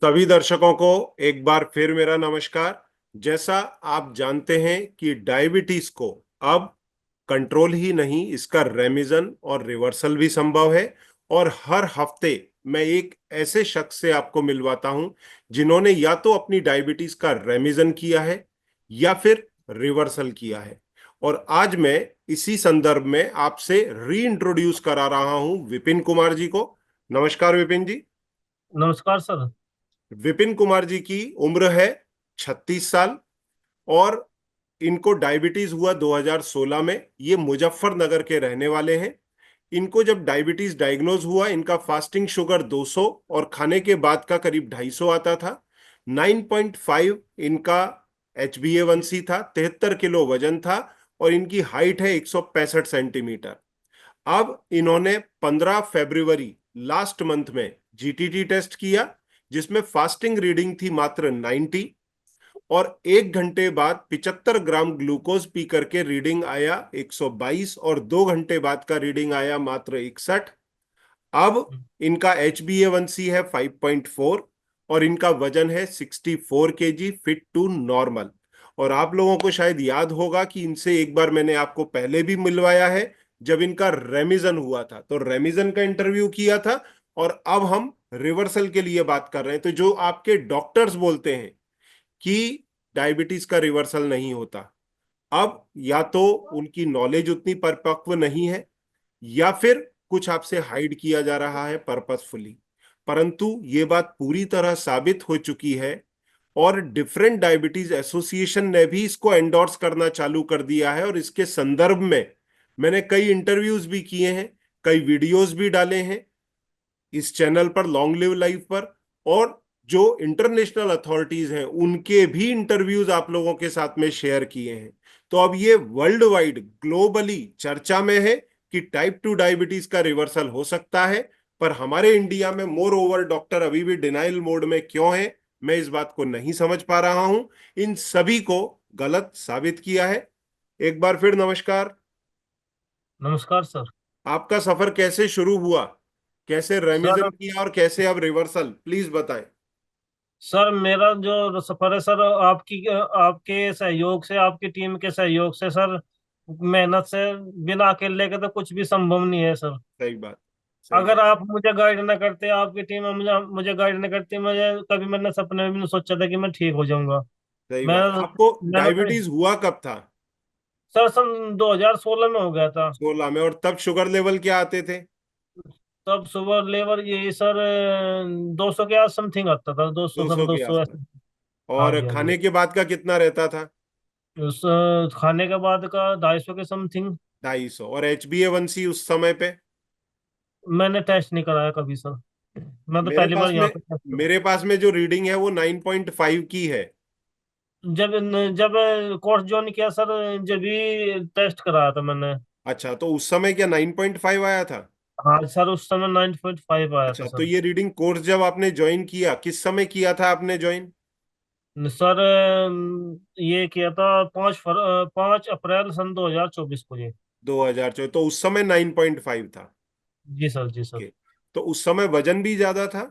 सभी दर्शकों को एक बार फिर मेरा नमस्कार। जैसा आप जानते हैं कि डायबिटीज को अब कंट्रोल ही नहीं, इसका रेमिजन और रिवर्सल भी संभव है। और हर हफ्ते मैं एक ऐसे शख्स से आपको मिलवाता हूं जिन्होंने या तो अपनी डायबिटीज का रेमिजन किया है या फिर रिवर्सल किया है। और आज मैं इसी संदर्भ में आपसे री इंट्रोड्यूस करा रहा हूं विपिन कुमार जी को। नमस्कार विपिन जी। नमस्कार सर। विपिन कुमार जी की उम्र है 36 साल और इनको डायबिटीज हुआ 2016 में। ये मुजफ्फरनगर के रहने वाले हैं। इनको जब डायबिटीज डायग्नोज हुआ, इनका फास्टिंग शुगर 200 और खाने के बाद का करीब 250 आता था। 9.5 इनका HbA1c था, 73 किलो वजन था और इनकी हाइट है 165 सेंटीमीटर। अब इन्होंने 15 फरवरी लास्ट मंथ में जीटीटी टेस्ट किया, जिसमें फास्टिंग रीडिंग थी मात्र 90 और 1 घंटे बाद 75 ग्राम ग्लूकोज पी करके रीडिंग आया 122 और 2 घंटे बाद का रीडिंग आया मात्र 61। अब इनका HbA1c है 5.4 और इनका वजन है 64 kg, फिट टू नॉर्मल। और आप लोगों को शायद याद होगा कि इनसे एक बार मैंने आपको पहले भी मिलवाया है, जब इनका रेमिजन हुआ था तो रेमिजन का इंटरव्यू किया था। और अब हम रिवर्सल के लिए बात कर रहे हैं। तो जो आपके डॉक्टर्स बोलते हैं कि डायबिटीज का रिवर्सल नहीं होता, अब या तो उनकी नॉलेज उतनी परिपक्व नहीं है या फिर कुछ आपसे हाइड किया जा रहा है पर्पसफुली। परंतु ये बात पूरी तरह साबित हो चुकी है और डिफरेंट डायबिटीज एसोसिएशन ने भी इसको एंडोर्स करना चालू कर दिया है। और इसके संदर्भ में मैंने कई इंटरव्यूज भी किए हैं, कई वीडियोस भी डाले हैं इस चैनल पर, लॉन्ग लिव लाइफ पर। और जो इंटरनेशनल अथॉरिटीज हैं उनके भी इंटरव्यूज आप लोगों के साथ में शेयर किए हैं। तो अब ये वर्ल्ड वाइड ग्लोबली चर्चा में है कि टाइप 2 डायबिटीज का रिवर्सल हो सकता है। पर हमारे इंडिया में मोर ओवर डॉक्टर अभी भी डिनाइल मोड में क्यों है, मैं इस बात को नहीं समझ पा रहा हूं। इन सभी को गलत साबित किया है। एक बार फिर नमस्कार। नमस्कार सर। आपका सफर कैसे शुरू हुआ, कैसे सर रेमिजन किया और कैसे अब रिवर्सल, प्लीज बताएं। सर मेरा जो सफर है सर, आपके सहयोग से, आपकी टीम के सहयोग से सर, मेहनत से, बिना अकेले के तो कुछ भी संभव नहीं है सर। सही बात, सही अगर बात। आप मुझे गाइड न करते, आपकी टीम मुझे मुझे गाइड न करती, मुझे कभी, मैंने सपने में भी नहीं सोचा था कि मैं ठीक हो जाऊंगा। सही मैं बात। आपको मैंने तो डायबिटीज हुआ कब था? सर सन 2016 में हो गया था। 16 में। और तब शुगर लेवल क्या आते थे? तब सुबह लेबर यही सर 200 के आस समथिंग आता था, 200 सन 200 के 200 आसपास। ऐसे। हाँ और जी, हाँ जी। खाने के बाद का कितना रहता था? उस खाने के बाद का 250 के समथिंग। 250। और HbA1c उस समय पे? मैंने टेस्ट नहीं कराया कभी सर। मैं तो मेरे पहली बार पास यहाँ में पे टेस्ट कर। मेरे पास में जो रीडिंग है वो 9.5 की है। जब जब कोर्स ज्वाइन किया सर, जब भी टेस्ट कराया था मैंने। अच्छा, तो उस समय क्या 9.5 आया था? हाँ सर, उस समय 9.5 आया था अच्छा, तो सर। ये रीडिंग कोर्स जब आपने ज्वाइन किया, किस समय किया था आपने ज्वाइन? सर ये किया था 5 अप्रैल सन 2024 को जी। 2004, तो उस समय 9.5 था। जी सर, जी सर। ओके। तो उस समय वजन भी ज्यादा था?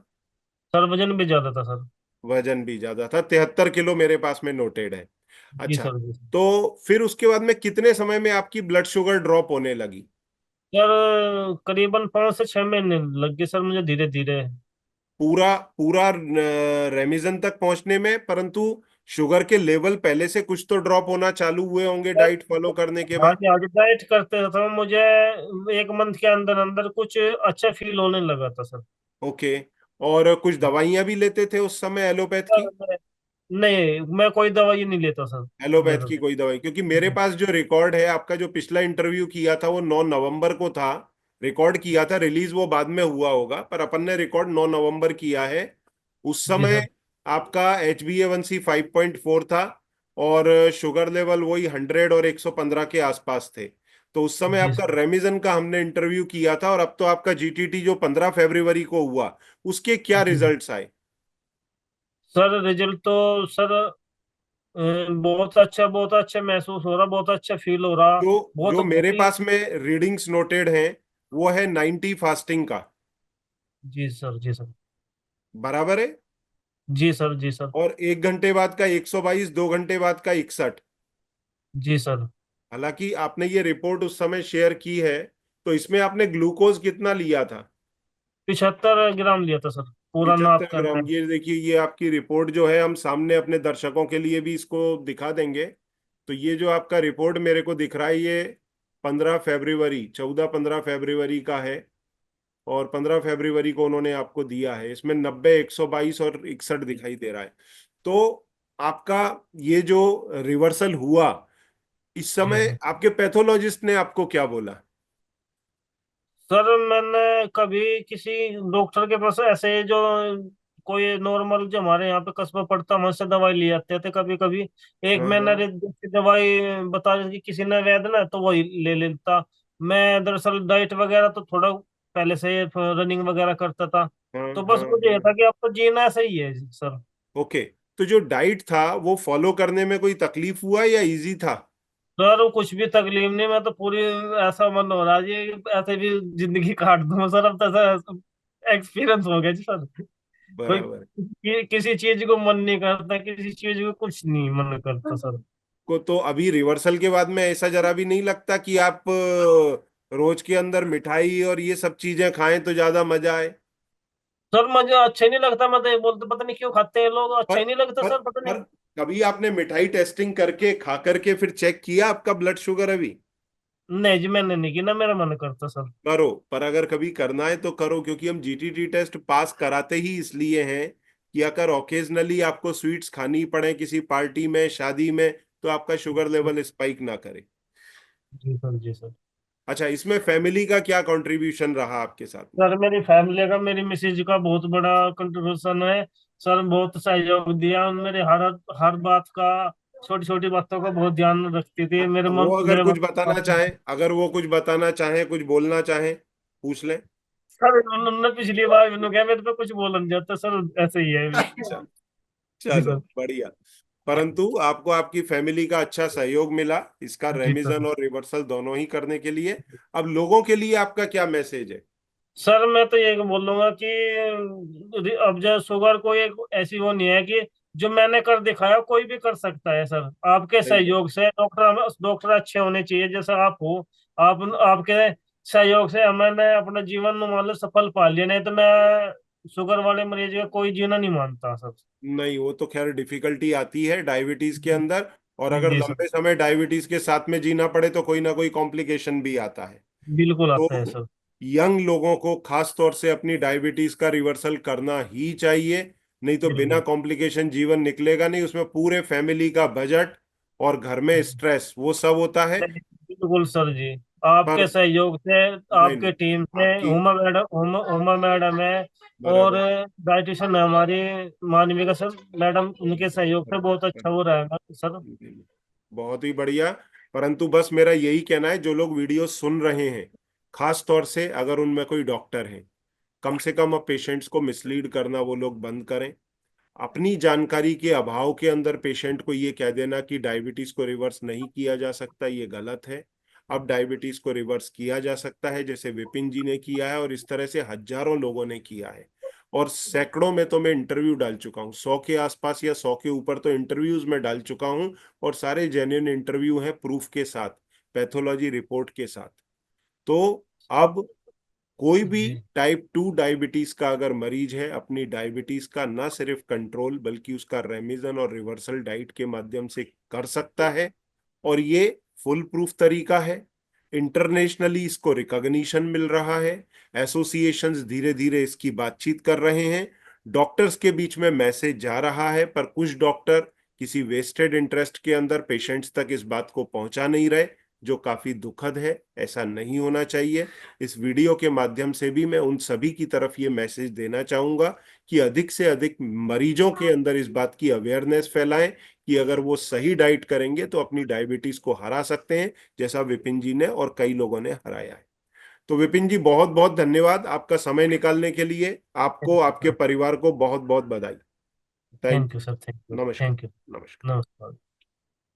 सर वजन भी ज्यादा था सर। वजन भी ज्यादा था, 73 किलो मेरे पास में नोटेड है। जी अच्छा, सर, जी सर। तो फिर उसके बाद में कितने समय में आपकी ब्लड शुगर ड्रॉप होने लगी? सर करीबन 5 से 6 महीने लग गए सर मुझे, धीरे धीरे। पूरा पूरा रेमिजन तक पहुंचने में? परंतु शुगर के लेवल पहले से कुछ तो ड्रॉप होना चालू हुए होंगे डाइट फॉलो करने के हाँ बाद। जी, हाँ जी, डाइट करते थे तो मुझे 1 मंथ के अंदर अंदर कुछ अच्छा फील होने लगा था सर। ओके। और कुछ दवाइयां भी लेते थे उस समय एलोपैथ की? नहीं, मैं कोई दवाई नहीं लेता सर। एलोपैथ लेता की था। कोई दवाई? क्योंकि मेरे पास जो रिकॉर्ड है, आपका जो पिछला इंटरव्यू किया था वो 9 नवंबर को था। रिकॉर्ड किया था, रिलीज वो बाद में हुआ होगा, पर अपन ने रिकॉर्ड 9 नवंबर किया है। उस जी समय सर। आपका HbA1c 5.4 था और शुगर लेवल वही 100 और 115 के आसपास थे। तो उस समय जी आपका सर। रेमिजन का हमने इंटरव्यू किया था। और अब तो आपका जीटीटी जो 15 फरवरी को हुआ, उसके क्या जी रिजल्ट्स आए? सर, रिजल्ट तो सर बहुत अच्छा महसूस हो रहा, बहुत अच्छा फील हो रहा। जो बहुत जो मेरे बॉडी। पास में रीडिंग्स नोटेड हैं वो है 90 फास्टिंग का। जी सर, जी सर। बराबर है? जी सर, जी सर। और 1 घंटे बाद का 122, 2 घंटे बाद का 61। जी सर। हालांकि आपने ये रिपोर्ट उस समय शेयर की है, तो इसमें आपने ग्लूकोज कितना लिया था? 75 ग्राम लिया था सर, पूरा नाप 75 ग्राम। करके। ये देखिए, ये आपकी रिपोर्ट जो है हम सामने अपने दर्शकों के लिए भी इसको दिखा देंगे। तो ये जो आपका रिपोर्ट मेरे को दिख रहा है, ये 15 फरवरी, 14-15 फरवरी का है। और 15 फरवरी को उन्होंने आपको दिया है। इसमें 90, 122 और 61 दिखाई दे रहा है। तो आपका ये जो रिवर्सल हुआ, इस जी समय सर। आपके पैथोलॉजिस्ट ने आपको क्या बोला? सर मैंने कभी किसी डॉक्टर के पास ऐसे जो कोई नॉर्मल जो हमारे यहाँ पे कस्बा पड़ता है, वहां से दवाई ले आते थे कभी कभी। एक हाँ महीना हाँ की दवाई बता दी थी किसी ने वैद ना, तो वही ले लेता। मैं दरअसल डाइट वगैरह तो थोड़ा पहले से रनिंग वगैरह करता था। हाँ तो हाँ बस मुझे ये हाँ। था कि अब तो जीना ऐसा ही है सर। ओके। तो जो डाइट था वो फॉलो करने में कोई तकलीफ हुआ या इजी था? सर वो कुछ भी तकलीफ नहीं, मैं तो पूरी ऐसा मन हो रहा है जी, ऐसे भी जिंदगी काट दूं सर, अब तो ऐसा एक्सपीरियंस हो गया जी सर। कोई बराबर। किसी चीज को मन नहीं करता, किसी चीज को कुछ नहीं मन करता सर। को तो अभी रिवर्सल के बाद में ऐसा जरा भी नहीं लगता कि आप रोज के अंदर मिठाई और ये सब चीजें खाएं तो ज्यादा मजा आए? सर मुझे अच्छा ही नहीं लगता, मैं तो ये बोलते पता नहीं क्यों खाते हैं लोग, पर अच्छा ही नहीं लगता पर सर, पता पर नहीं। कभी आपने मिठाई टेस्टिंग करके खा करके फिर चेक किया आपका ब्लड शुगर अभी? नहीं जी, मैंने नहीं की ना, मेरा मन करता सर। करो, पर अगर कभी करना है तो करो, क्योंकि हम जीटीटी टेस्ट पास कराते ही इसलिए हैं कि अगर ओकेजनली आपको स्वीट्स खानी पड़े किसी पार्टी में, शादी में, तो आपका शुगर लेवल स्पाइक ना करे। जी सर, जी सर। अच्छा, इसमें फैमिली का क्या कंट्रीब्यूशन रहा आपके साथ में? सर मेरी फैमिली का, मेरी मिसेज का बहुत बड़ा कंट्रीब्यूशन है। सर बहुत सहयोग दिया मेरे हर हर बात का, छोटी छोटी बातों का बहुत ध्यान रखती थी मेरे वो अगर मेरे कुछ बताना चाहें, अगर वो कुछ बताना चाहें, कुछ बोलना चाहें, पूछ लें। सर उन्होंने पिछली बार मैंने कहा मेरे पे कुछ बोल नहीं जाता सर, ऐसे ही है। अच्छा, जी चलो सर। बढ़िया। परंतु आपको आपकी फैमिली का अच्छा सहयोग मिला इसका जी सर। रेमिजन और रिवर्सल दोनों ही करने के लिए। अब लोगों के लिए आपका क्या मैसेज है? सर मैं तो ये बोलूंगा कि अब जो शुगर कोई एक ऐसी वो नहीं है कि जो मैंने कर दिखाया कोई भी कर सकता है सर, आपके सही बात। सहयोग से। डॉक्टर डॉक्टर अच्छे होने चाहिए जैसे आप हो। आप आपके सहयोग से मैंने अपना जीवन में मान लो सफल पा लिया, नहीं तो मैं शुगर वाले मरीज का कोई जीना नहीं मानता सर। नहीं, वो तो खैर डिफिकल्टी आती है डायबिटीज के अंदर। और अगर जी सर। लंबे समय डायबिटीज के साथ में जीना पड़े तो कोई ना कोई कॉम्प्लिकेशन भी आता है। बिल्कुल आता है तो सर। यंग लोगों को खास तौर से अपनी डायबिटीज का रिवर्सल करना ही चाहिए। नहीं तो बिना बिल्कुल। कॉम्प्लिकेशन जीवन निकलेगा नहीं, उसमें पूरे फैमिली का बजट और घर में स्ट्रेस वो सब होता है। नहीं, बिल्कुल सर जी। पर आपके सहयोग से, नहीं आपके नहीं, टीम से, आपकी उमा मैडम है, और बराबर। डाइटिशियन है हमारी मानविका सर मैडम, उनके सहयोग से बहुत अच्छा हो रहा है सर। बहुत ही बढ़िया। परंतु बस मेरा यही कहना है, जो लोग वीडियो सुन रहे हैं, खास तौर से अगर उनमें कोई डॉक्टर है, कम से कम अब पेशेंट्स को मिसलीड करना वो लोग बंद करें। अपनी जानकारी के अभाव के अंदर पेशेंट को ये कह देना कि डायबिटीज को रिवर्स नहीं किया जा सकता, ये गलत है। अब डायबिटीज को रिवर्स किया जा सकता है, जैसे विपिन जी ने किया है और इस तरह से हजारों लोगों ने किया है। और सैकड़ों में तो मैं इंटरव्यू डाल चुका हूँ, 100 के आसपास या 100 के ऊपर तो इंटरव्यूज में डाल चुका हूँ। और सारे जेन्युइन इंटरव्यू हैं, प्रूफ के साथ, पैथोलॉजी रिपोर्ट के साथ। तो अब कोई भी जी टाइप 2 डायबिटीज का अगर मरीज है, अपनी डायबिटीज का ना सिर्फ कंट्रोल बल्कि उसका रेमिजन और रिवर्सल डाइट के माध्यम से कर सकता है। और ये फुल प्रूफ तरीका है। इंटरनेशनली इसको रिकॉग्निशन मिल रहा है। एसोसिएशंस धीरे धीरे इसकी बातचीत कर रहे हैं। डॉक्टर्स के बीच में मैसेज जा रहा है, पर कुछ डॉक्टर किसी वेस्टेड इंटरेस्ट के अंदर पेशेंट्स तक इस बात को पहुंचा नहीं रहे, जो काफी दुखद है। ऐसा नहीं होना चाहिए। इस वीडियो के माध्यम से भी मैं उन सभी की तरफ ये मैसेज देना चाहूंगा कि अधिक से अधिक मरीजों के अंदर इस बात की अवेयरनेस फैलाएं कि अगर वो सही डाइट करेंगे तो अपनी डायबिटीज को हरा सकते हैं, जैसा विपिन जी ने और कई लोगों ने हराया है। तो विपिन जी, बहुत बहुत धन्यवाद आपका समय निकालने के लिए। आपको, आपके परिवार को बहुत बहुत बधाई। Thank thank you sir, thank you, नमस्कार। Thank you. नमस्कार। नमस्कार।